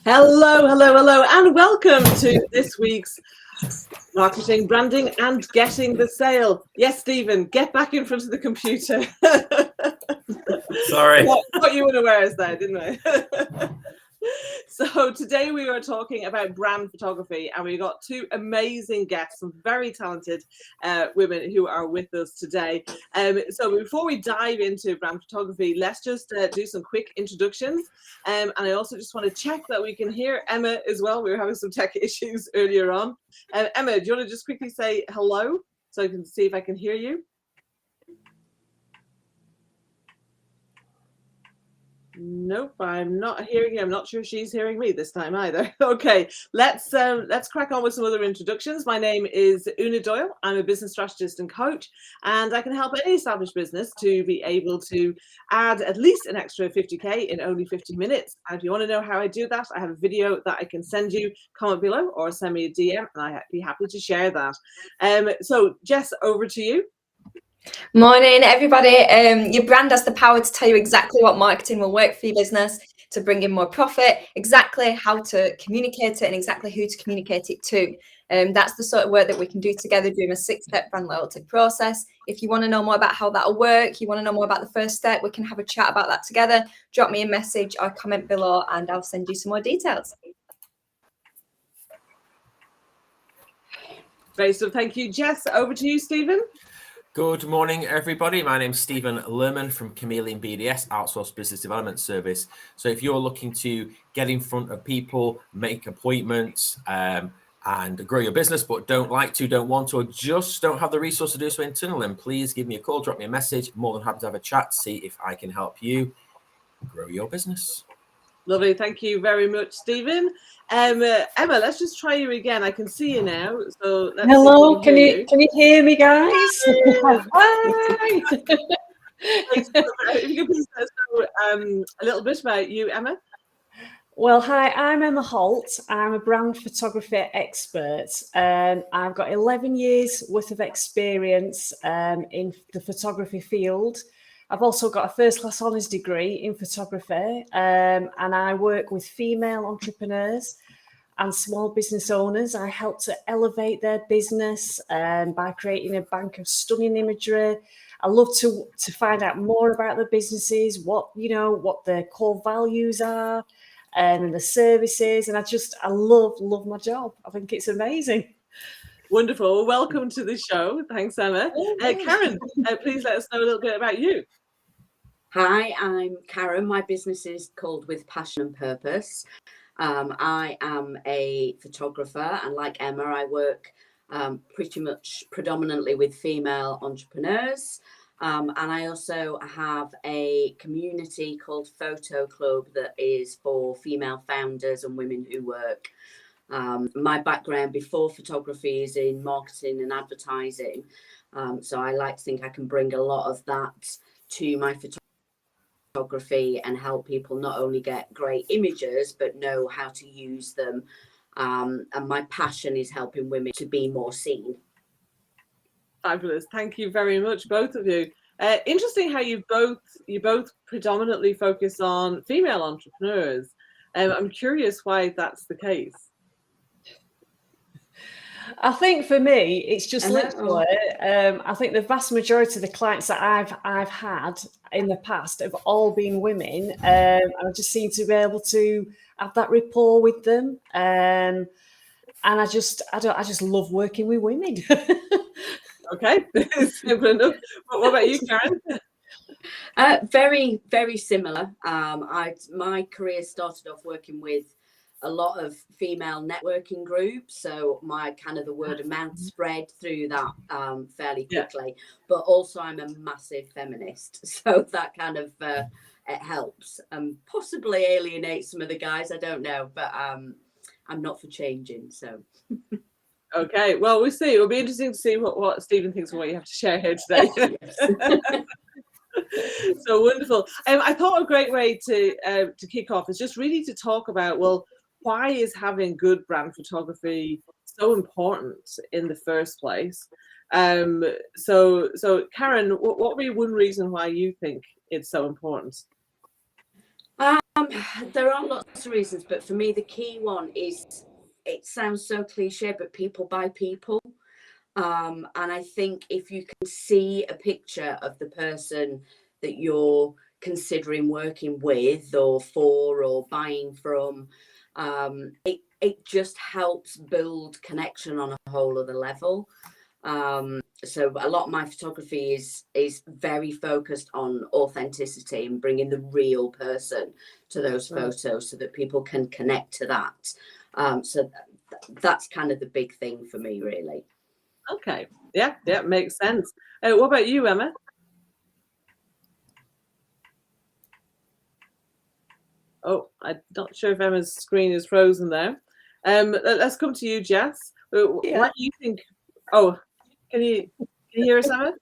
Hello, hello, hello, and welcome to this week's Marketing, Branding and Getting the Sale. Yes, Stephen, get back in front of the computer. Sorry. What you unawares there, didn't I? So today we are talking about brand photography, and we got two amazing guests, some very talented women who are with us today. So before we dive into brand photography, let's just do some quick introductions. And I also just want to check that we can hear Emma as well. We were having some tech issues earlier on. Emma, do you want to just quickly say hello so I can see if I can hear you? Nope, I'm not hearing you. I'm not sure she's hearing me this time either. Okay, let's crack on with some other introductions. My name is Una Doyle. I'm a business strategist and coach, and I can help any established business to be able to add at least an extra 50k in only 50 minutes. And if you want to know how I do that, I have a video that I can send you. Comment below or send me a DM, and I'd be happy to share that. So Jess, over to you. Morning, everybody. Your brand has the power to tell you exactly what marketing will work for your business to bring in more profit, exactly how to communicate it, and exactly who to communicate it to. That's the sort of work that we can do together during a 6-step brand loyalty process. If you want to know more about how that'll work, you want to know more about the first step, we can have a chat about that together. Drop me a message or comment below, and I'll send you some more details. Great, so thank you, Jess. Over to you, Stephen. Good morning, everybody. My name's Stephen Lerman from Chameleon BDS, Outsourced Business Development Service. So if you're looking to get in front of people, make appointments, and grow your business, but don't want to, or just don't have the resource to do so internally, then please give me a call, drop me a message. More than happy to have a chat, see if I can help you grow your business. Lovely, thank you very much, Stephen. Emma, let's just try you again. I can see you now. So let's hello, see if can you hear me, guys? Hi. If you could please let us know a little bit about you, Emma. Well, hi, I'm Emma Holt. I'm a brand photography expert. I've got 11 years worth of experience in the photography field. I've also got a first-class honours degree in photography, and I work with female entrepreneurs and small business owners. I help to elevate their business by creating a bank of stunning imagery. I love to find out more about the businesses, what their core values are, and the services. And I love my job. I think it's amazing. Wonderful. Well, welcome to the show. Thanks, Emma. Karen, please let us know a little bit about you. Hi, I'm Karen. My business is called With Passion and Purpose. I am a photographer, and like Emma, I work pretty much predominantly with female entrepreneurs. And I also have a community called Photo Club that is for female founders and women who work. My background before photography is in marketing and advertising. So I like to think I can bring a lot of that to my photography and help people not only get great images, but know how to use them. And my passion is helping women to be more seen. Fabulous. Thank you very much, both of you. Interesting how you both predominantly focus on female entrepreneurs. I'm curious why that's the case. I think for me, it's just literally. I think the vast majority of the clients that I've had in the past have all been women, and I just seem to be able to have that rapport with them. And I just love working with women. Okay, simple enough. What about you, Karen? Very, very similar. My career started off working with a lot of female networking groups, so the word of mouth spread through that fairly quickly. But also, I'm a massive feminist, so that kind of it helps. Possibly alienate some of the guys, I don't know, but I'm not for changing. So. Okay, well, we'll see. It'll be interesting to see what Stephen thinks of what you have to share here today. So wonderful. I thought a great way to kick off is just really to talk about, well, why is having good brand photography so important in the first place? So Karen, what would be one reason why you think it's so important? There are lots of reasons, but for me, the key one is, it sounds so cliche, but people buy people. And I think if you can see a picture of the person that you're considering working with or for or buying from, it just helps build connection on a whole other level. So a lot of my photography is very focused on authenticity and bringing the real person to those photos so that people can connect to that. So that's kind of the big thing for me, really. Okay. Yeah, makes sense. What about you, Emma? Oh, I'm not sure if Emma's screen is frozen there. Let's come to you, Jess. What do you think? Oh, can you hear us, Emma?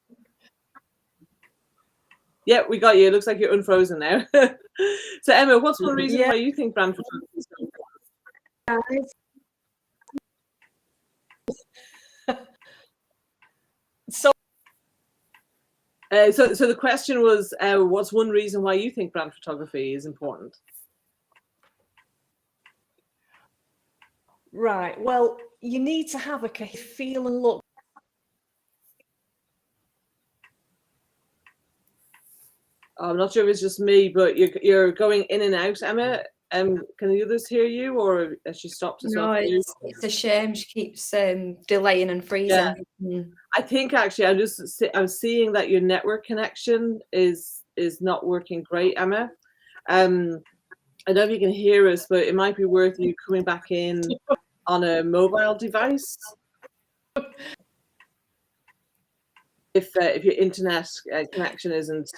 Yeah, we got you. It looks like you're unfrozen now. So, Emma, what's one reason why you think brand photography is so important? So the question was, what's one reason why you think brand photography is important? Right. Well, you need to have a feel and look. I'm not sure if it's just me, but you're going in and out, Emma. Can the others hear you, or has she stopped as well? No, it's a shame. She keeps delaying and freezing. Yeah. I think actually I'm seeing that your network connection is not working great, Emma. I don't know if you can hear us, but it might be worth you coming back in on a mobile device. If your internet connection isn't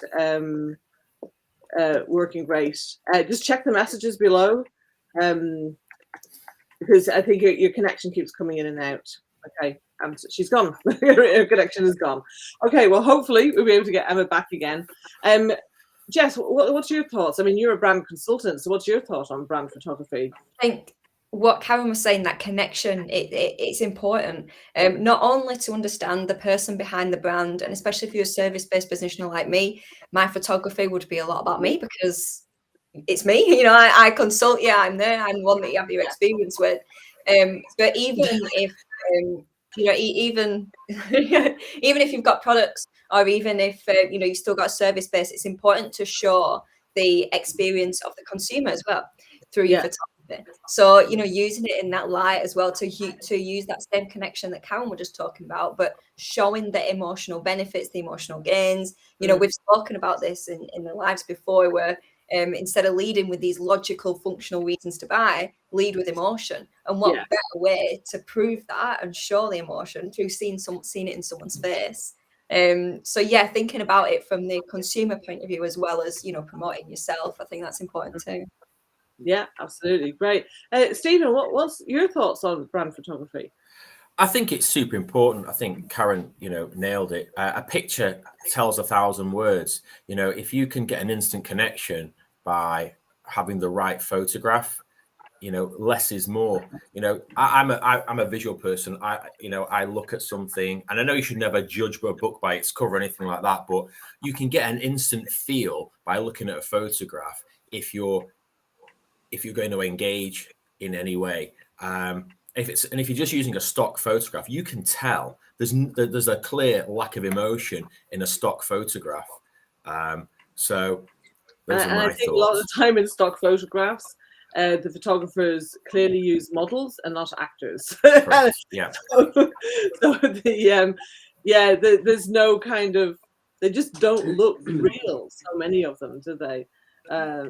working great, just check the messages below, because I think your connection keeps coming in and out. Okay, she's gone. Her connection is gone. Okay, well, hopefully we'll be able to get Emma back again. Jess, what's your thoughts? I mean, you're a brand consultant, so what's your thought on brand photography? I think what Karen was saying, that connection, it's important, not only to understand the person behind the brand, and especially if you're a service-based business like me, my photography would be a lot about me because it's me. You know, I consult you. I'm there. I'm the one that you have your experience with. But even if you know, even even if you've got products, or even if you know, you still got a service base, it's important to show the experience of the consumer as well through your photography. So, you know, using it in that light as well to use that same connection that Karen was just talking about, but showing the emotional benefits, the emotional gains. You know, we've spoken about this in the lives before, where instead of leading with these logical, functional reasons to buy, lead with emotion. And what better way to prove that and show the emotion through seeing it in someone's face. So yeah, thinking about it from the consumer point of view as well as, you know, promoting yourself, I think that's important too. Yeah, absolutely. Great. Stephen, what's your thoughts on brand photography? I think it's super important. I think Karen, you know, nailed it. A picture tells 1,000 words. You know, if you can get an instant connection by having the right photograph, you know, less is more. You know, I'm a visual person. I look at something, and I know you should never judge a book by its cover or anything like that, but you can get an instant feel by looking at a photograph if you're going to engage in any way. If you're just using a stock photograph, you can tell there's a clear lack of emotion in a stock photograph. So those are my I think thoughts. a lot of the time in stock photographs, the photographers clearly use models and not actors. Yeah. There's no kind of, they just don't look real. So many of them, do they?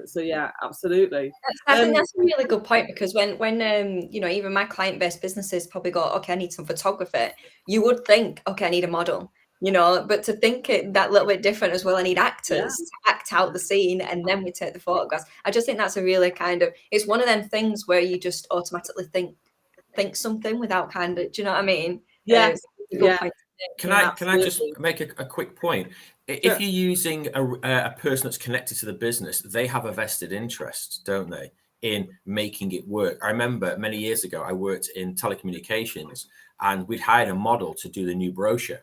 So yeah, absolutely. I think that's a really good point, because when you know, even my client-based businesses probably go, okay, I need some photography. You would think, okay, I need a model, you know, but to think it that little bit different as well, I need actors to act out the scene, and then we take the photographs. I just think that's a really kind of, it's one of them things where you just automatically think something without kind of, do you know what I mean? Yeah. Can I just make a quick point? If you're using a person that's connected to the business, they have a vested interest, don't they, in making it work? I remember many years ago, I worked in telecommunications, and we'd hired a model to do the new brochure.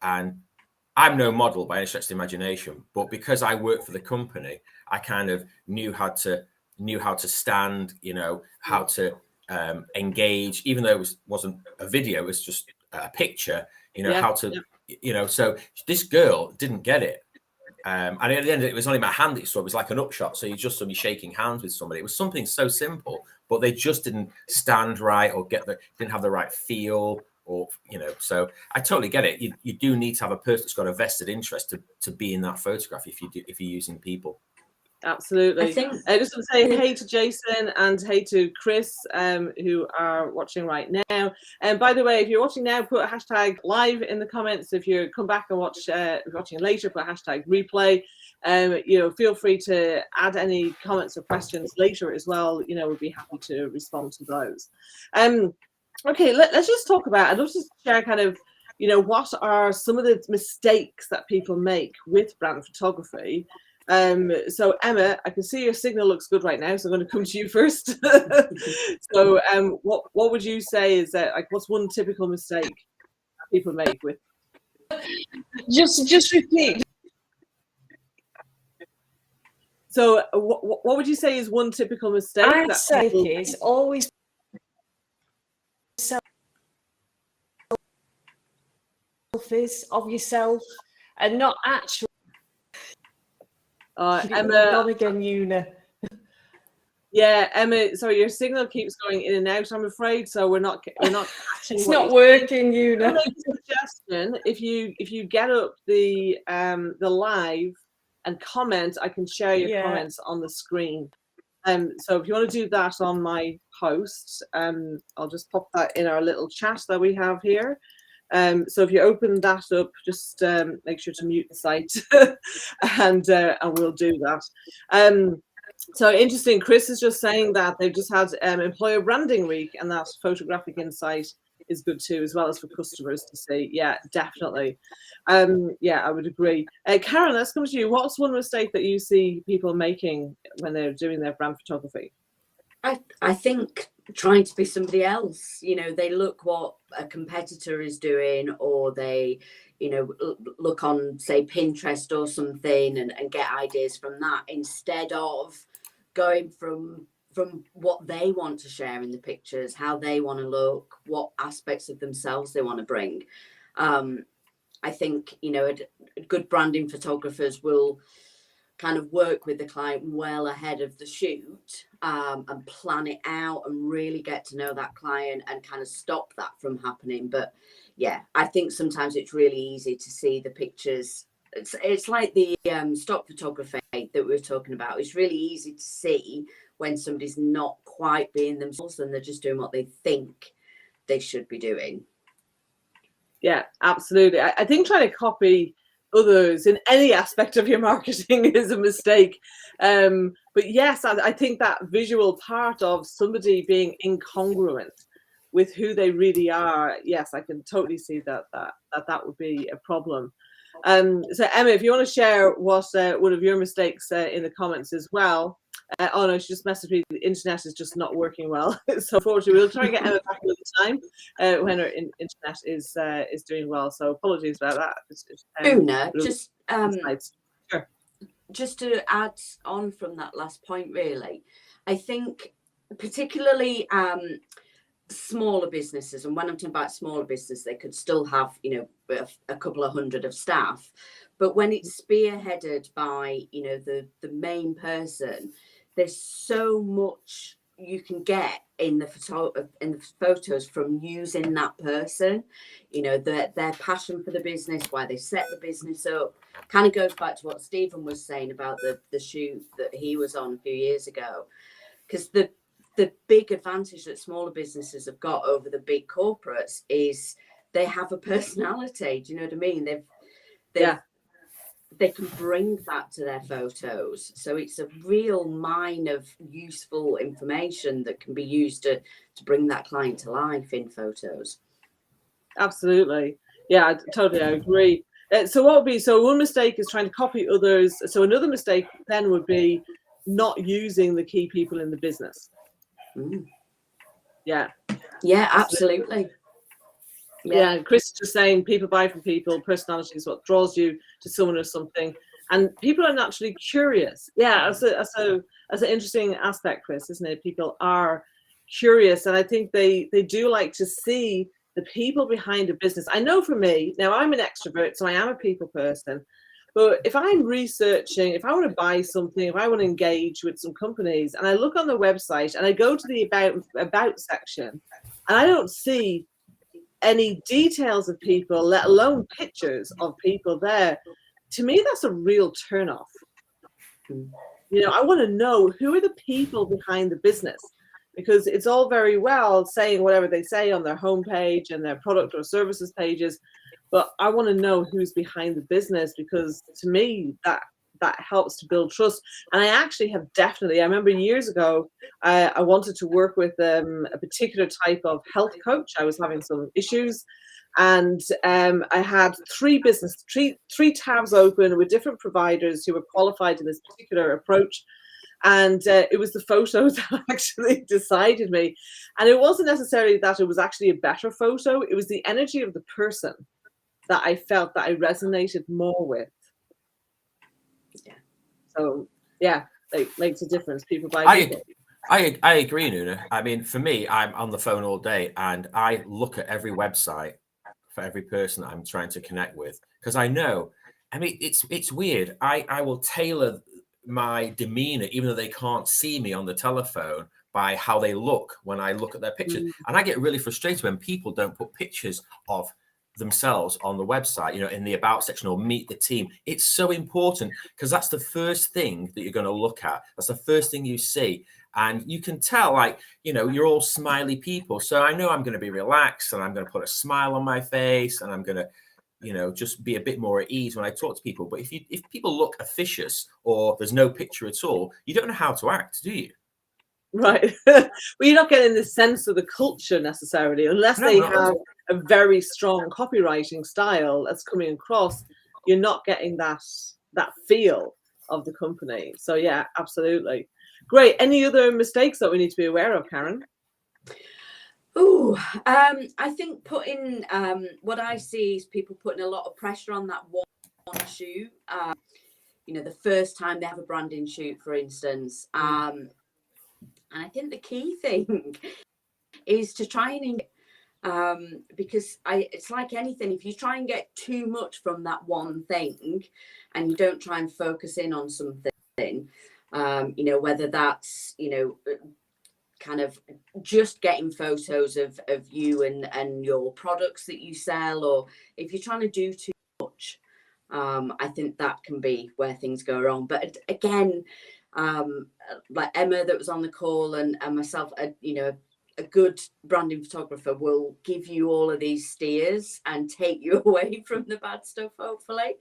And I'm no model by any stretch of the imagination, but because I work for the company, I kind of knew how to knew how to stand, you know, how to engage, even though it wasn't a video, it was just a picture, you know, how to, you know, so this girl didn't get it. And at the end, it was only my hand that you saw. It was like an upshot. So you just saw me shaking hands with somebody. It was something so simple, but they just didn't stand right or didn't have the right feel, or, you know, so I totally get it. You do need to have a person that's got a vested interest to be in that photograph if you're using people. Absolutely. I think I just want to say hey to Jason and hey to Chris, who are watching right now. And by the way, if you're watching now, put a hashtag live in the comments. If you come back and watch, if you're watching later, put a hashtag replay. You know, feel free to add any comments or questions later as well. You know, we'd be happy to respond to those. Okay, let's just talk about, I'd love to share kind of, you know, what are some of the mistakes that people make with brand photography. So Emma, I can see your signal looks good right now, so I'm going to come to you first. So what would you say is that, like, what's one typical mistake people make with? Just repeat. So what would you say is one typical mistake? I'd say is always selfies of yourself and not actually. Emma, again, Una. Yeah, Emma. Sorry, your signal keeps going in and out, I'm afraid. So we're not catching. It's not working, Una. I'll make a suggestion. If you get up the live and comment, I can share your comments on the screen. So if you want to do that on my post, I'll just pop that in our little chat that we have here. So if you open that up, just make sure to mute the site, and we'll do that. So interesting. Chris is just saying that they've just had Employer Branding Week, and that photographic insight is good too, as well as for customers to see. Yeah, definitely. Yeah, I would agree. Karen, let's come to you. What's one mistake that you see people making when they're doing their brand photography? I think trying to be somebody else. You know, they look what a competitor is doing, or they, you know, look on, say, Pinterest or something, and get ideas from that, instead of going from what they want to share in the pictures, how they want to look, what aspects of themselves they want to bring. I think, you know, good branding photographers will kind of work with the client well ahead of the shoot, and plan it out and really get to know that client and kind of stop that from happening. But yeah, I think sometimes it's really easy to see the pictures. It's like the stock photography that we were talking about. It's really easy to see when somebody's not quite being themselves and they're just doing what they think they should be doing. Yeah, absolutely. I think trying to copy others in any aspect of your marketing is a mistake. But yes, I think that visual part of somebody being incongruent with who they really are, yes, I can totally see that would be a problem. So Emma, if you want to share what one of your mistakes in the comments as well. Oh no, she just messaged me. The internet is just not working well. So unfortunately, we'll try and get Emma back another time when her internet is doing well. So apologies about that. Una, Sure. Just to add on from that last point, really, I think particularly smaller businesses, and when I'm talking about smaller business, they could still have, you know, a couple of hundred of staff, but when it's spearheaded by, you know, the main person, there's so much you can get in the photos from using that person. You know, their passion for the business, why they set the business up, kind of goes back to what Stephen was saying about the shoot that he was on a few years ago, because the big advantage that smaller businesses have got over the big corporates is they have a personality. Do you know what I mean? They can bring that to their photos. So it's a real mine of useful information that can be used to bring that client to life in photos. Absolutely. Yeah, I agree. So what would be, so one mistake is trying to copy others. So another mistake then would be not using the key people in the business. Yeah. Yeah, absolutely. Yeah, Chris is just saying people buy from people. Personality is what draws you to someone or something. and people are naturally curious. Yeah, as an interesting aspect, Chris, isn't it? People are curious, and I think they do like to see the people behind a business. I know for me, now I'm an extrovert, so I am a people person. But if I'm researching, if I want to buy something, if I want to engage with some companies, and I look on the website and I go to the about section, and I don't see any details of people, let alone pictures of people there, to me that's a real turnoff. You know, I want to know who are the people behind the business, because it's all very well saying whatever they say on their homepage and their product or services pages, but I want to know who's behind the business, because to me that helps to build trust. And I actually have definitely, I remember years ago, I wanted to work with a particular type of health coach. I was having some issues, and I had three tabs open with different providers who were qualified in this particular approach. And it was the photos that actually decided me. And it wasn't necessarily that it was actually a better photo. It was the energy of the person that I felt that I resonated more with. Yeah. So yeah, it makes a difference. People buy people. I agree, Nuna. I mean, for me, I'm on the phone all day, and I look at every website for every person I'm trying to connect with, because I know, I mean, it's weird. I will tailor my demeanor, even though they can't see me on the telephone, by how they look when I look at their pictures. And I get really frustrated when people don't put pictures of themselves on the website, you know, in the about section, or meet the team. It's so important, because that's the first thing that you're going to look at. That's the first thing you see. And you can tell, like, you know, you're all smiley people. So I know I'm going to be relaxed, and I'm going to put a smile on my face, and I'm going to, you know, just be a bit more at ease when I talk to people. But if people look officious, or there's no picture at all, you don't know how to act, do you? Right. Well, you're not getting the sense of the culture necessarily, unless they have a very strong copywriting style that's coming across. You're not getting that feel of the company. So yeah, absolutely. Great. Any other mistakes that we need to be aware of, Karen? I think putting what I see is people putting a lot of pressure on that one shoot. You know, the first time they have a branding shoot, for instance. And I think the key thing is to try and because it's like anything, if you try and get too much from that one thing and you don't try and focus in on something, you know, whether that's, you know, kind of just getting photos of you and your products that you sell, or if you're trying to do too much, I think that can be where things go wrong. But again, like Emma that was on the call and myself, you know, a good branding photographer will give you all of these steers and take you away from the bad stuff, hopefully.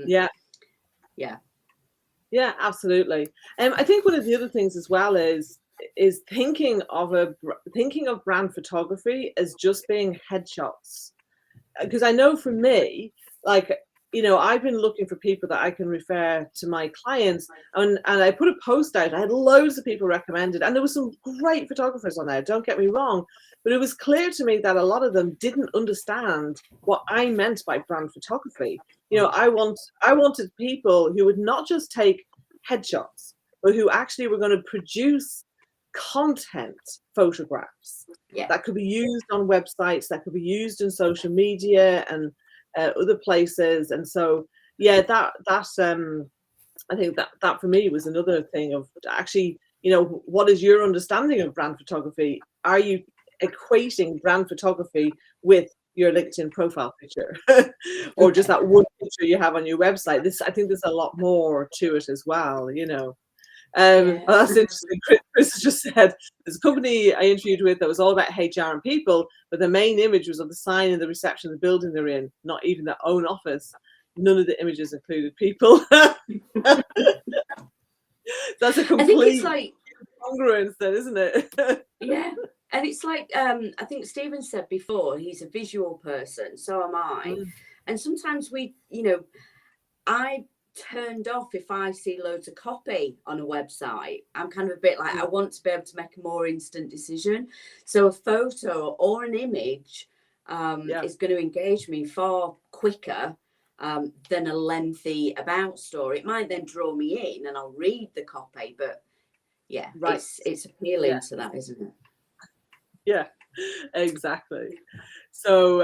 Yeah, absolutely. I think one of the other things as well is thinking of brand photography as just being headshots, because I know for me, like, you know, I've been looking for people that I can refer to my clients, and I put a post out. I had loads of people recommended, and there were some great photographers on there, don't get me wrong, but it was clear to me that a lot of them didn't understand what I meant by brand photography. You know, I wanted people who would not just take headshots, but who actually were going to produce content photographs that could be used on websites, that could be used in social media and other places. And so yeah, that I think that for me was another thing of actually, you know, what is your understanding of brand photography? Are you equating brand photography with your LinkedIn profile picture or just that one picture you have on your website? I think there's a lot more to it as well, you know. Well, that's interesting. Chris just said there's a company I interviewed with that was all about HR and people, but the main image was of the sign in the reception of the building they're in, not even their own office. None of the images included people. That's a complete incongruence then, isn't it? Yeah. And it's like, I think Stephen said before, he's a visual person, so am I. And sometimes we, you know, I turned off if I see loads of copy on a website. I'm kind of a bit like, I want to be able to make a more instant decision. So a photo or an image is going to engage me far quicker than a lengthy about story. It might then draw me in and I'll read the copy, but yeah, Right. it's appealing to that, isn't it? Yeah, exactly. So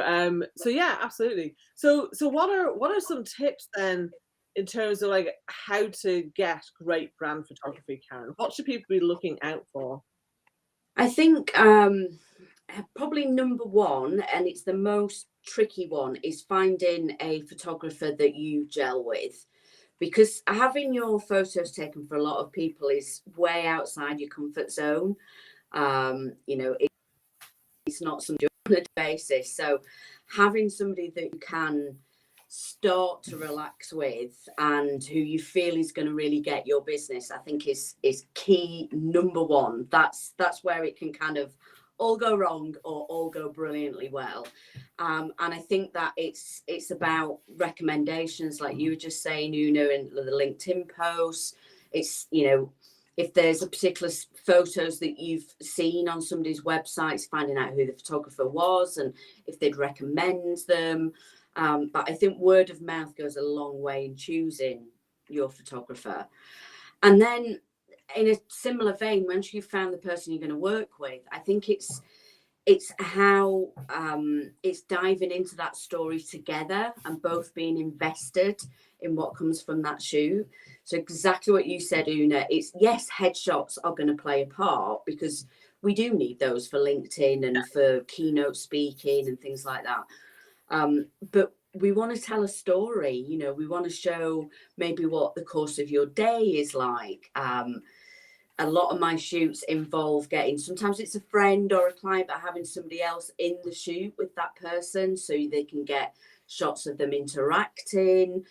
yeah, absolutely. So what are some tips then in terms of like how to get great brand photography, Karen? What should people be looking out for? I think probably number one, and it's the most tricky one, is finding a photographer that you gel with. Because having your photos taken for a lot of people is way outside your comfort zone. You know, it's not something on a basis. So having somebody that you can start to relax with and who you feel is going to really get your business, I think is key number one. That's where it can kind of all go wrong or all go brilliantly well. And I think that it's about recommendations, like you were just saying, Una, and the LinkedIn posts. It's, you know, if there's a particular photos that you've seen on somebody's websites, finding out who the photographer was and if they'd recommend them. But I think word of mouth goes a long way in choosing your photographer. And then in a similar vein, once you've found the person you're going to work with, I think it's how it's diving into that story together and both being invested in what comes from that shoot. So exactly what you said, Una, it's yes, headshots are going to play a part because we do need those for LinkedIn and for keynote speaking and things like that. But we want to tell a story, you know, we want to show maybe what the course of your day is like. A lot of my shoots involve sometimes it's a friend or a client, but having somebody else in the shoot with that person so they can get shots of them interacting.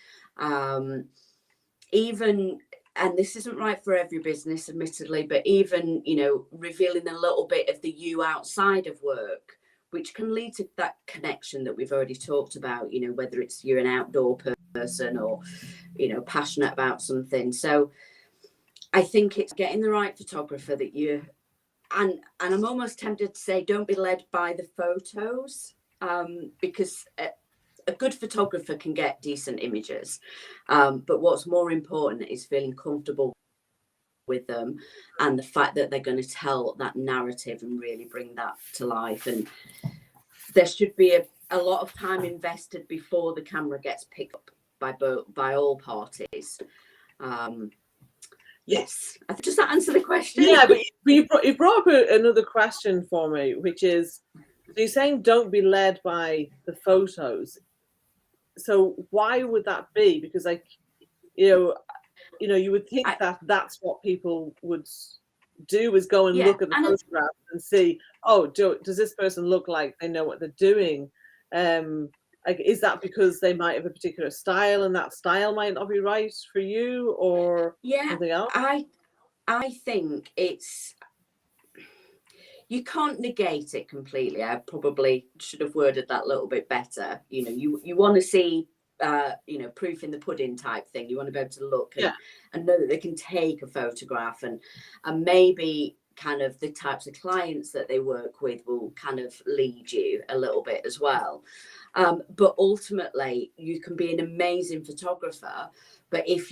Even, and this isn't right for every business, admittedly, but even, you know, revealing a little bit of the you outside of work, which can lead to that connection that we've already talked about, you know, whether it's you're an outdoor person or, you know, passionate about something. So I think it's getting the right photographer that you, and I'm almost tempted to say, don't be led by the photos, because a good photographer can get decent images. But what's more important is feeling comfortable with them and the fact that they're going to tell that narrative and really bring that to life. And there should be a lot of time invested before the camera gets picked up by all parties. Yes, does that answer the question? Yeah, but you brought up another question for me, which is, so you're saying don't be led by the photos. So why would that be? Because, like, you know, you would think that that's what people would do, is go and look at the photographs and see, oh, does this person look like they know what they're doing? Like, is that because they might have a particular style and that style might not be right for you, or something else? I think you can't negate it completely. I probably should have worded that a little bit better. You know, you want to see, you know, proof in the pudding type thing. You want to be able to look and know that they can take a photograph, and maybe kind of the types of clients that they work with will kind of lead you a little bit as well. But ultimately, you can be an amazing photographer, but if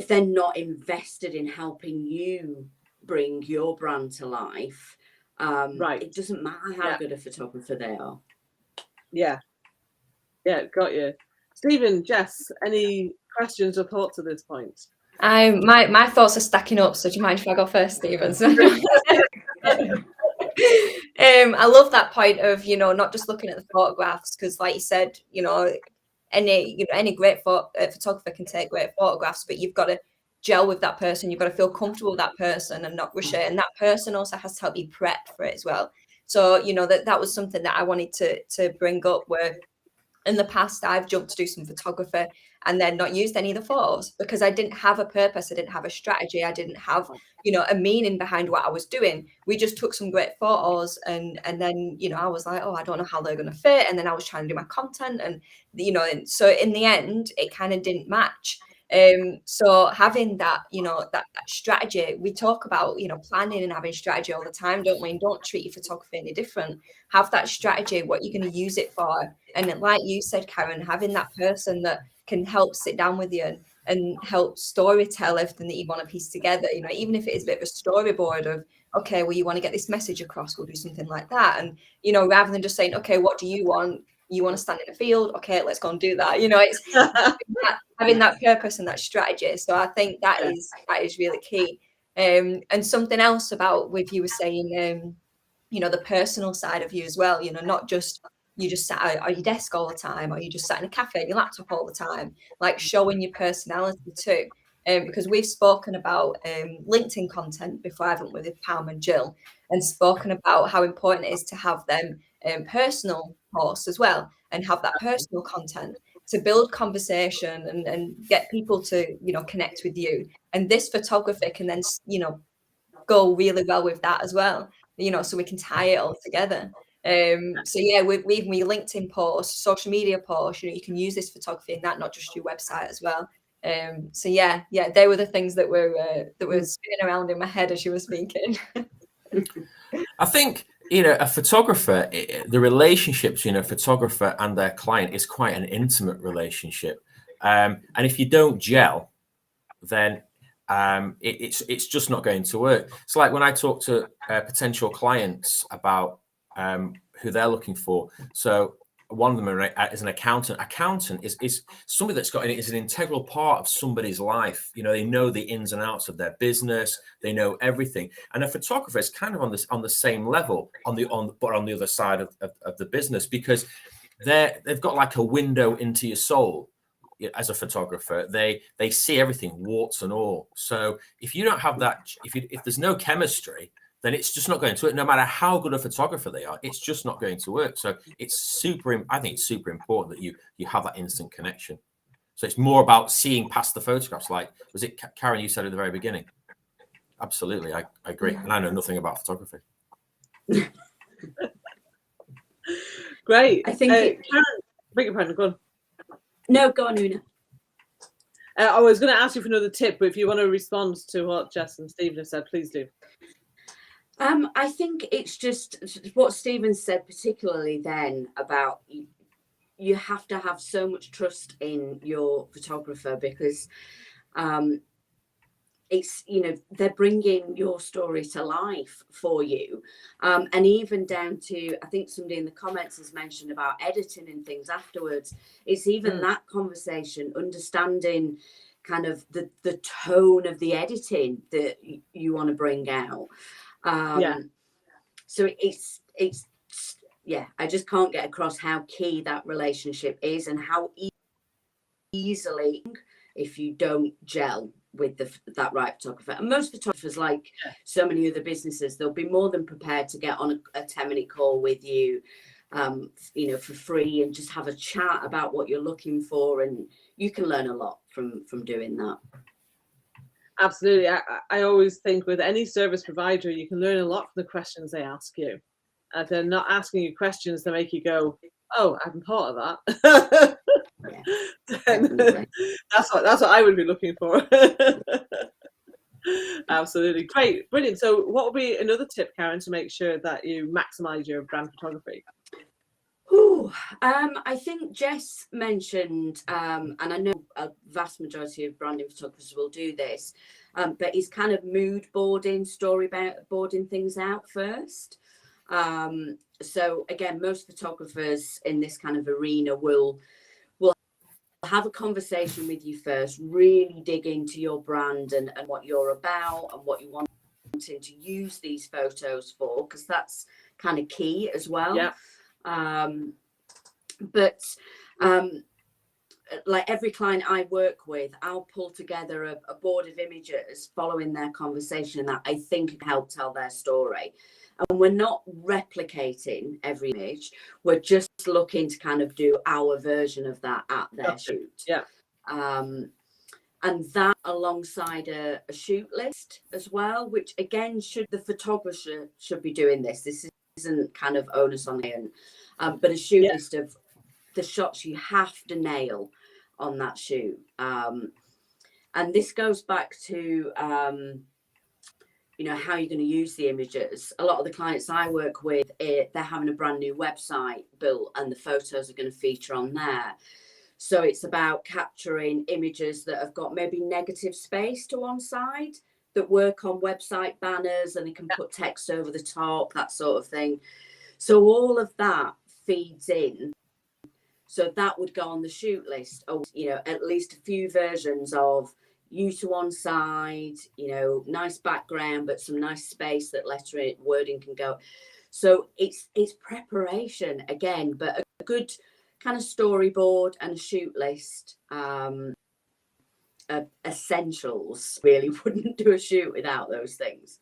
they're not invested in helping you bring your brand to life, it doesn't matter how good a photographer they are. Yeah, got you. Stephen, Jess, any questions or thoughts at this point? My thoughts are stacking up, so do you mind if I go first, Stephen? I love that point of, you know, not just looking at the photographs, because like you said, you know, any great photographer can take great photographs, but you've got to gel with that person. You've got to feel comfortable with that person and not rush it. And that person also has to help you prep for it as well. So, you know, that was something that I wanted to bring up, where in the past I've jumped to do some photography and then not used any of the photos because I didn't have a purpose. I didn't have a strategy. I didn't have, you know, a meaning behind what I was doing. We just took some great photos and then, you know, I was like, oh, I don't know how they're going to fit. And then I was trying to do my content and, you know, and so in the end, it kind of didn't match. So having that, that strategy, we talk about, planning and having strategy all the time, don't we? And don't treat your photography any different. Have that strategy, what you're going to use it for. And like you said, Karen, having that person that can help sit down with you and help story tell everything that you want to piece together, even if it is a bit of a storyboard of, okay, well, you want to get this message across, we'll do something like that. And, rather than just saying, okay, what do you want? You want to stand in a field? Okay, let's go and do that. It's having that purpose and that strategy. So I think that is really key. And something else about with you were saying, the personal side of you as well, not just you just sat at your desk all the time, or you just sat in a cafe on your laptop all the time, like showing your personality too. Because we've spoken about LinkedIn content before, haven't we, with Pam and Jill, and spoken about how important it is to have them personal posts as well, and have that personal content to build conversation and get people to, connect with you. And this photography can then, go really well with that as well, so we can tie it all together. So yeah, with your LinkedIn posts, social media posts, you can use this photography in that, not just your website as well. So yeah, they were the things that were spinning around in my head as you were speaking. I think, a photographer, the relationship between a photographer and their client is quite an intimate relationship. And if you don't gel, then it's just not going to work. It's like when I talk to potential clients about who they're looking for. So one of them is an accountant. Accountant is somebody that's is an integral part of somebody's life. They know the ins and outs of their business. They know everything. And a photographer is kind of on the same level but on the other side of the business, because they've got like a window into your soul. As a photographer, they see everything, warts and all. So if you don't have that, if there's no chemistry, then it's just not going to work. No matter how good a photographer they are, it's just not going to work. So I think it's super important that you have that instant connection. So it's more about seeing past the photographs. Like, was it Karen, you said at the very beginning? Absolutely, I agree. And I know nothing about photography. Great. I think Karen, beg your pardon, go on. No, go on, Una. I was going to ask you for another tip, but if you want to respond to what Jess and Stephen have said, please do. I think it's just what Stephen said, particularly then about you have to have so much trust in your photographer, because it's, they're bringing your story to life for you. And even down to, I think somebody in the comments has mentioned about editing and things afterwards. It's even that conversation, understanding kind of the tone of the editing that you want to bring out. So it's I just can't get across how key that relationship is, and how easily, if you don't gel with that right photographer. And most photographers, like so many other businesses, they'll be more than prepared to get on a 10-minute call with you, for free, and just have a chat about what you're looking for. And you can learn a lot from doing that. Absolutely. I always think with any service provider, you can learn a lot from the questions they ask you. And they're not asking you questions that make you go, oh, I hadn't thought of that. That's what I would be looking for. Absolutely. Great. Brilliant. So what would be another tip, Karen, to make sure that you maximize your brand photography? I think Jess mentioned, and I know a vast majority of branding photographers will do this, but it's kind of mood boarding, storyboarding things out first. So again, most photographers in this kind of arena will have a conversation with you first, really dig into your brand and what you're about and what you want to use these photos for, because that's kind of key as well. Yeah. But like every client I work with, I'll pull together a board of images following their conversation that I think help tell their story. And we're not replicating every image. We're just looking to kind of do our version of that at their shoot. Yeah. And that alongside a shoot list as well, which again, the photographer should be doing this. This isn't kind of onus on him, but a shoot list of the shots you have to nail on that shoot. And this goes back to, you know, how you're going to use the images. A lot of the clients I work with, they're having a brand new website built and the photos are going to feature on there. So it's about capturing images that have got maybe negative space to one side, that work on website banners, and they can put text over the top, that sort of thing. So all of that feeds in. So that would go on the shoot list. Oh, you know, at least a few versions of you to one side, you know, nice background, but some nice space that lettering, wording can go. So it's preparation again, but a good kind of storyboard and a shoot list. Essentials. Really wouldn't do a shoot without those things.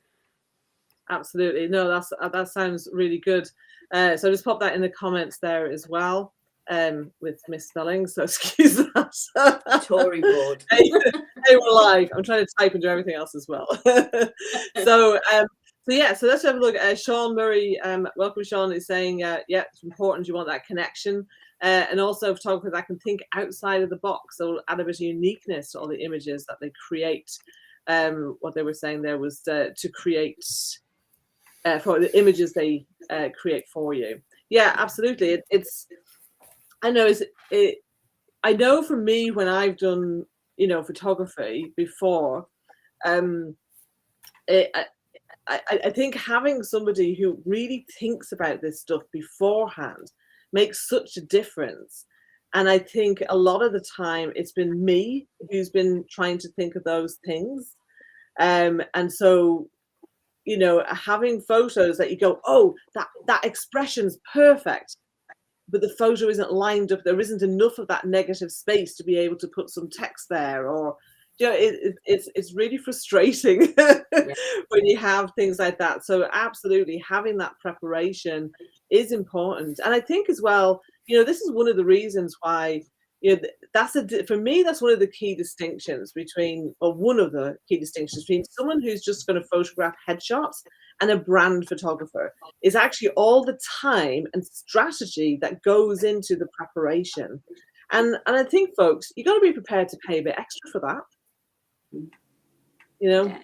Absolutely. No, that sounds really good. So just pop that in the comments there as well, with misspelling, so excuse that. Tory board. Hey, we're live. I'm trying to type and do everything else as well. So let's have a look. Sean Murray, welcome Sean, is saying, yeah, it's important, you want that connection. And also photographers that can think outside of the box, so add a bit of uniqueness to all the images that they create. What they were saying there was to create for the images they create for you. Yeah, absolutely. I know for me, when I've done, you know, photography before, I think having somebody who really thinks about this stuff beforehand makes such a difference. And I think a lot of the time it's been me who's been trying to think of those things. And so, you know, having photos that you go, oh, that expression's perfect, but the photo isn't lined up. There isn't enough of that negative space to be able to put some text there, or, you know, it's really frustrating when you have things like that. So absolutely, having that preparation is important. And I think as well, you know, this is one of the reasons why, you know, for me, that's one of the key distinctions between, or one of the key distinctions between someone who's just going to photograph headshots and a brand photographer, is actually all the time and strategy that goes into the preparation. And I think, folks, you got to be prepared to pay a bit extra for that. You know, yeah.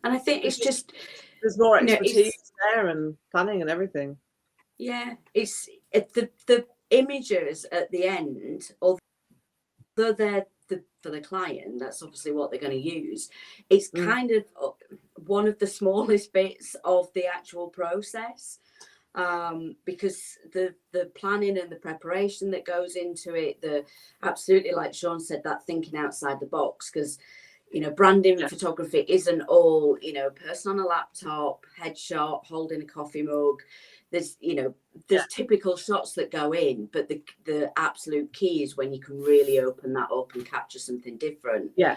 And I think it's just, there's more expertise there and planning and everything. Yeah, it's the images at the end, although they're for the client, that's obviously what they're going to use. It's kind of one of the smallest bits of the actual process, because the planning and the preparation that goes into it, the absolutely, like Sean said, that thinking outside the box, because, you know, branding photography isn't all, you know, person on a laptop, headshot, holding a coffee mug. There's, you know, there's typical shots that go in, but the absolute key is when you can really open that up and capture something different. Yeah.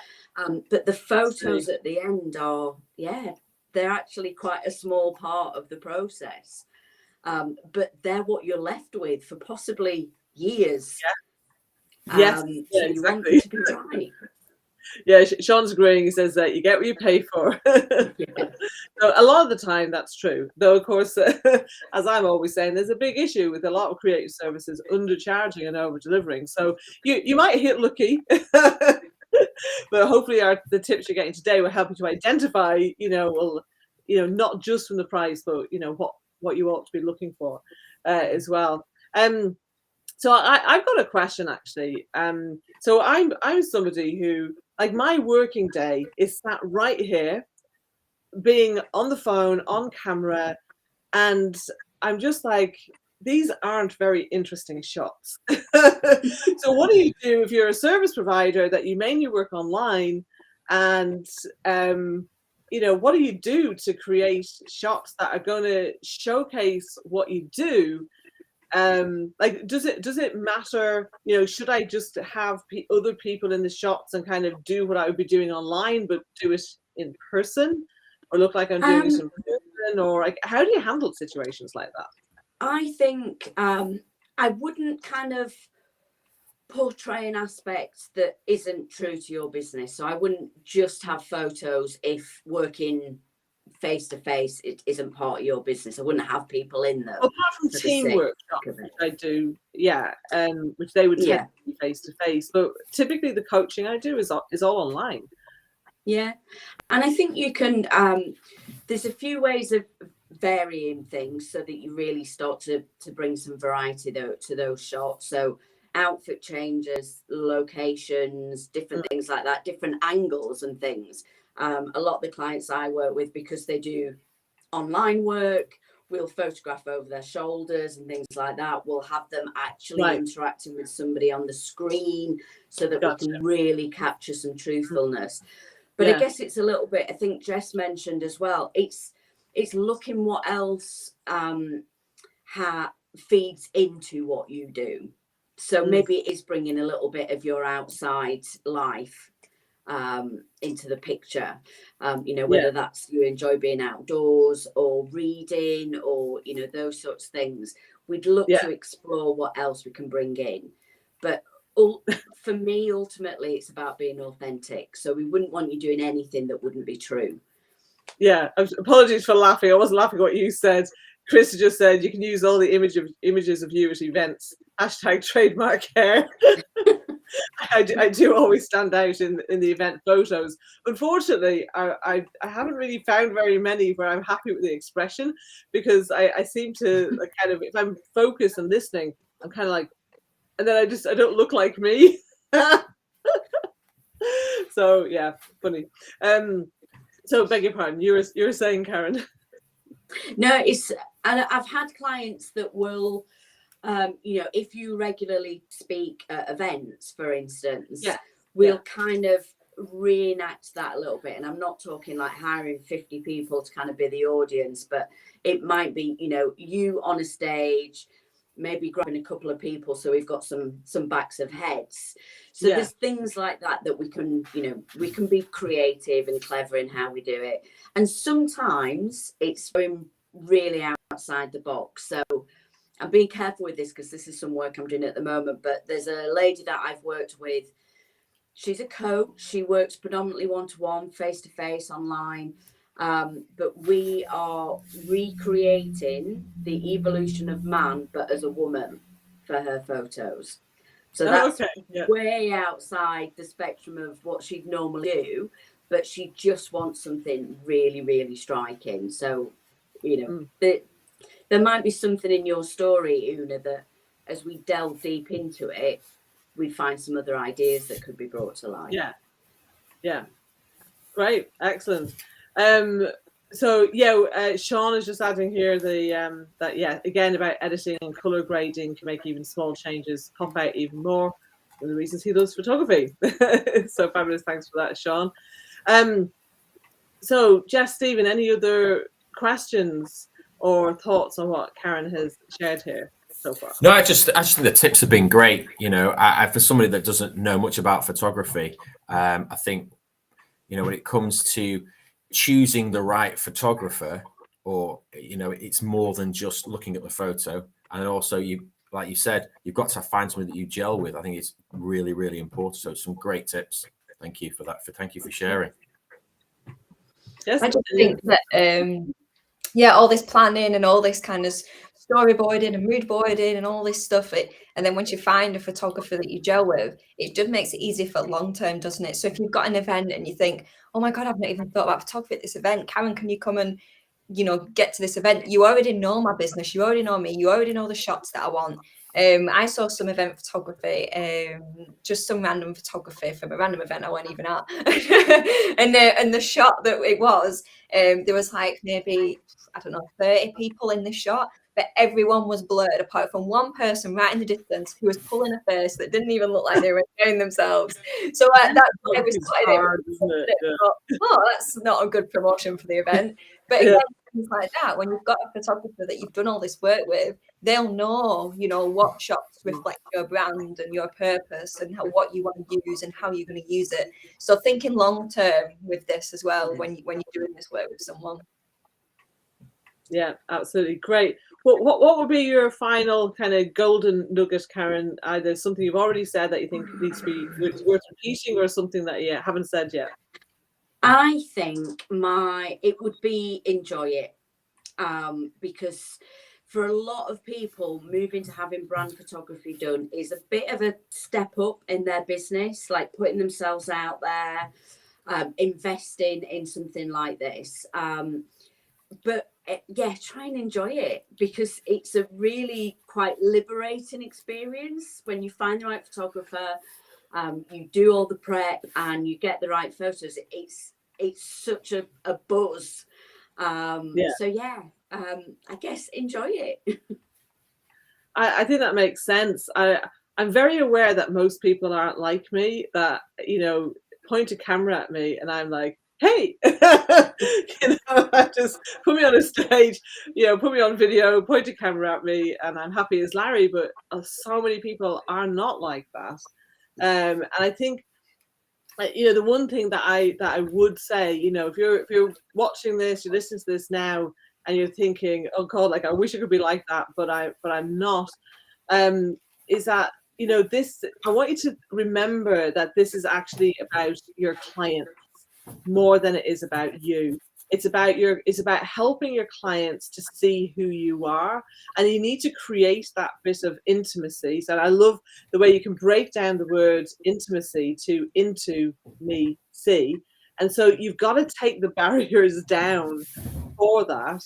But the photos at the end are, they're actually quite a small part of the process. But they're what you're left with for possibly years. Yes, So exactly. you want them to be right. Yeah, Sean's agreeing. He says that you get what you pay for. So a lot of the time that's true, though, of course, as I'm always saying, there's a big issue with a lot of creative services undercharging and over delivering. So you might hit lucky, but hopefully the tips you're getting today will help you to identify, not just from the price, but what you ought to be looking for as well. So I've got a question actually. So I'm somebody who, like, my working day is sat right here, being on the phone, on camera, and I'm just like, these aren't very interesting shots. So what do you do if you're a service provider that you mainly work online, and what do you do to create shots that are going to showcase what you do? Like, does it matter, should I just have other people in the shots and kind of do what I would be doing online but do it in person, or look like I'm doing it in person, or like, how do you handle situations like that? I think I wouldn't kind of portray an aspect that isn't true to your business. So I wouldn't just have photos if working face to face, it isn't part of your business. I wouldn't have people in though. Apart from team workshops, which I do, which they would tend to be face to face. But typically, the coaching I do is all online. Yeah, and I think you can. There's a few ways of varying things so that you really start to bring some variety to those shots. So outfit changes, locations, different things like that, different angles and things. A lot of the clients I work with, because they do online work, we'll photograph over their shoulders and things like that. We'll have them actually interacting with somebody on the screen so that we can really capture some truthfulness. But I guess it's a little bit, I think Jess mentioned as well, it's looking what else feeds into what you do. So maybe it is bringing a little bit of your outside life into the picture, whether that's you enjoy being outdoors or reading or, those sorts of things. We'd look to explore what else we can bring in. But for me, ultimately, it's about being authentic. So we wouldn't want you doing anything that wouldn't be true. Yeah, apologies for laughing. I wasn't laughing at what you said. Chris just said you can use all the images of you at events. # trademark hair. I do always stand out in the event photos. Unfortunately, I haven't really found very many where I'm happy with the expression, because I seem to kind of, if I'm focused and listening, I'm kind of like, and then I don't look like me. So yeah, funny. So beg your pardon, you were saying, Karen? No, and I've had clients that will, if you regularly speak at events, for instance, we'll kind of reenact that a little bit. And I'm not talking like hiring 50 people to kind of be the audience, but it might be, you on a stage, maybe grabbing a couple of people, so we've got some backs of heads. So there's things like that we can, we can be creative and clever in how we do it. And sometimes it's going really outside the box. So I'm being careful with this because this is some work I'm doing at the moment. But there's a lady that I've worked with. She's a coach. She works predominantly one-to-one, face-to-face, online. But we are recreating the evolution of man, but as a woman, for her photos. So that's way outside the spectrum of what she'd normally do, but she just wants something really, really striking. So, there might be something in your story, Una, that as we delve deep into it, we find some other ideas that could be brought to life. Yeah. Great. Excellent. So Sean is just adding here again about editing and color grading can make even small changes pop out even more. One of the reasons he loves photography. So fabulous. Thanks for that, Sean. So Jess, Stephen, any other questions or thoughts on what Karen has shared here so far? No, I just think the tips have been great. I for somebody that doesn't know much about photography, I think, when it comes to choosing the right photographer, or it's more than just looking at the photo, and also like you said, you've got to find somebody that you gel with. I think it's really, really important. So some great tips. Thank you for that. Thank you for sharing. Yes, I just think that all this planning and all this kind of storyboarding and mood boarding and all this stuff, and then once you find a photographer that you gel with, it just makes it easy for long term, doesn't it? So if you've got an event and you think, oh my god, I've not even thought about photography at this event, Karen, can you come and get to this event? You already know my business, you already know me, you already know the shots that I want. I saw some event photography, just some random photography from a random event I wasn't even at. and the shot that it was, there was like maybe, 30 people in the shot, but everyone was blurred apart from one person right in the distance who was pulling a face that didn't even look like they were enjoying themselves. So that's why we started that's not a good promotion for the event. But again, things like that, when you've got a photographer that you've done all this work with, they'll know, what shots reflect your brand and your purpose and what you want to use and how you're going to use it. So thinking long term with this as well when you're doing this work with someone. Yeah, absolutely. Great. What would be your final kind of golden nugget, Karen? Either something you've already said that you think needs to be worth repeating, or something that you haven't said yet? I think it would be enjoy it, because for a lot of people, moving to having brand photography done is a bit of a step up in their business, like putting themselves out there, investing in something like this. But yeah, try and enjoy it, because it's a really quite liberating experience when you find the right photographer. You do all the prep and you get the right photos. It's such a buzz. So yeah, I guess enjoy it. I think that makes sense. I'm very aware that most people aren't like me, that, you know, point a camera at me and I'm like, hey, you know, just put me on a stage, you know, put me on video, point a camera at me, and I'm happy as Larry. But so many people are not like that. And I think, you know, the one thing that I would say, you know, if you're watching this, you're listening to this now, and you're thinking, oh God, like I wish I could be like that, but I'm not. Is that, you know, this? I want you to remember that this is actually about your clients more than it is about you. It's about helping your clients to see who you are, and you need to create that bit of intimacy. So I love the way you can break down the word intimacy to into me see, and so you've got to take the barriers down for that.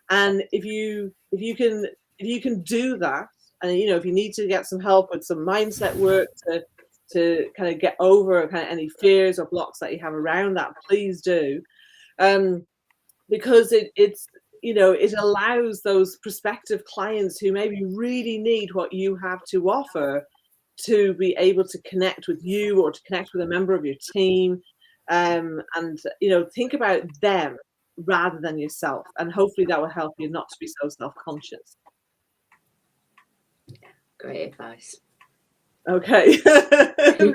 And if you can do that, and you know, if you need to get some help with some mindset work to kind of get over kind of any fears or blocks that you have around that, please do. Because it's, you know, it allows those prospective clients who maybe really need what you have to offer to be able to connect with you or to connect with a member of your team, and you know, think about them rather than yourself, and hopefully that will help you not to be so self-conscious. Great advice. Okay. All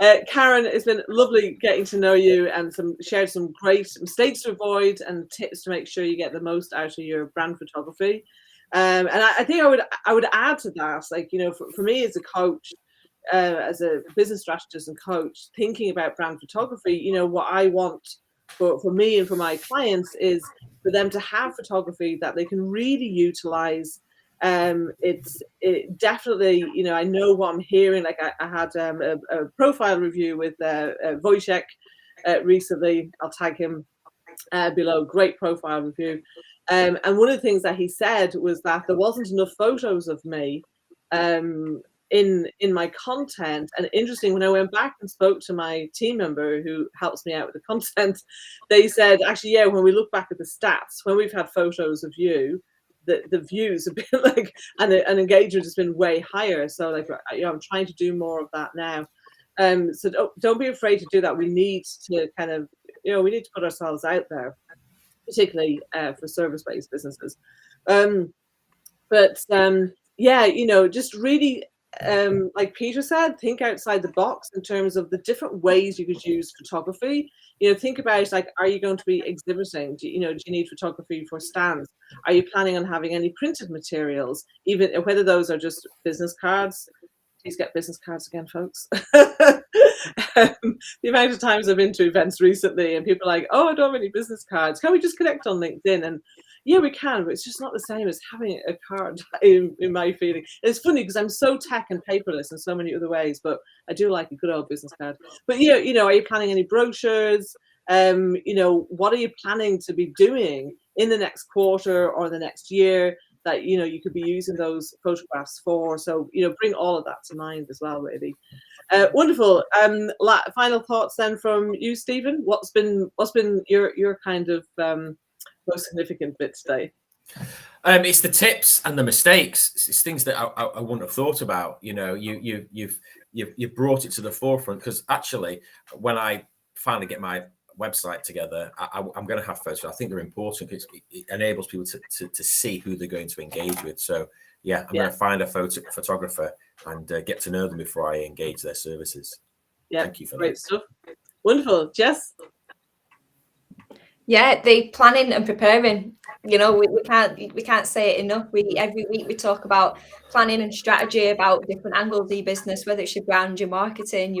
right. Karen, it's been lovely getting to know you, and shared some great mistakes to avoid and tips to make sure you get the most out of your brand photography. And I think I would add to that, like, you know, for me as a coach, as a business strategist and coach, thinking about brand photography, you know, what I want for me and for my clients is for them to have photography that they can really utilize. It definitely, you know, I know what I'm hearing. Like I had a profile review with Wojciech recently. I'll tag him below. Great profile review. And one of the things that he said was that there wasn't enough photos of me in my content. And interesting, when I went back and spoke to my team member who helps me out with the content, they said, actually, yeah, when we look back at the stats, when we've had photos of you, the views have been like, and engagement has been way higher. So like, you know, I'm trying to do more of that now. So don't be afraid to do that. We need to kind of, you know, we need to put ourselves out there, particularly for service-based businesses. Yeah, you know, just really, like Peter said, think outside the box in terms of the different ways you could use photography. You know, think about, like, are you going to be exhibiting? Do you need photography for stands? Are you planning on having any printed materials, even whether those are just business cards? Please get business cards again, folks. The amount of times I've been to events recently and people are like, oh, I don't have any business cards. Can we just connect on LinkedIn? And yeah, we can, but it's just not the same as having a card in my feeling. It's funny because I'm so tech and paperless in so many other ways, but I do like a good old business card. But yeah, you know, are you planning any brochures? You know, what are you planning to be doing in the next quarter or the next year that, you know, you could be using those photographs for? So, you know, bring all of that to mind as well, really. Wonderful. Final thoughts then from you, Stephen. What's been your kind of most significant bit today? It's the tips and the mistakes. It's things that I wouldn't have thought about. You know, you've brought it to the forefront, because actually, when I finally get my website together, I'm going to have photos. I think they're important because it enables people to see who they're going to engage with. So yeah, I'm going to find a photographer and get to know them before I engage their services. Yeah, thank you for great that. stuff. Wonderful. Jess? Yeah, the planning and preparing. You know, we can't say it enough. We every week we talk about planning and strategy about different angles of your business, whether it's your brand, your marketing,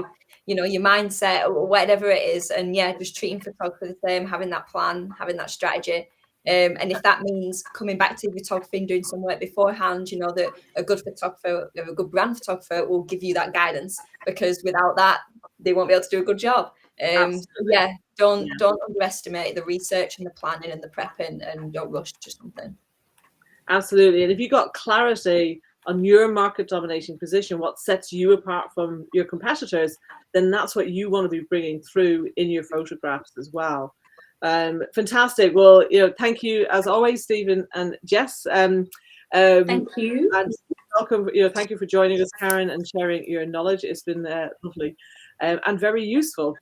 you know, your mindset, or whatever it is. And yeah, just treating photography the same, having that plan, having that strategy. And if that means coming back to photography and doing some work beforehand, you know, that a good photographer, a good brand photographer will give you that guidance, because without that, they won't be able to do a good job. So yeah, don't underestimate the research and the planning and the prepping, and don't rush to something. Absolutely. And if you've got clarity on your market domination position, what sets you apart from your competitors, then that's what you want to be bringing through in your photographs as well. Fantastic. Well, you know, thank you as always, Stephen and Jess. Thank you. And welcome. You know, thank you for joining us, Karen, and sharing your knowledge. It's been lovely. And very useful.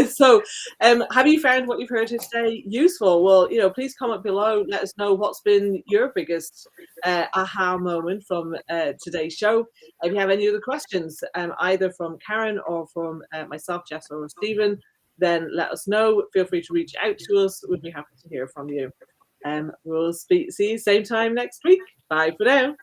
So, have you found what you've heard here today useful? Well, you know, please comment below. Let us know what's been your biggest aha moment from today's show. If you have any other questions, either from Karen or from myself, Jess, or Stephen, then let us know. Feel free to reach out to us. We'd be happy to hear from you. We'll see you same time next week. Bye for now.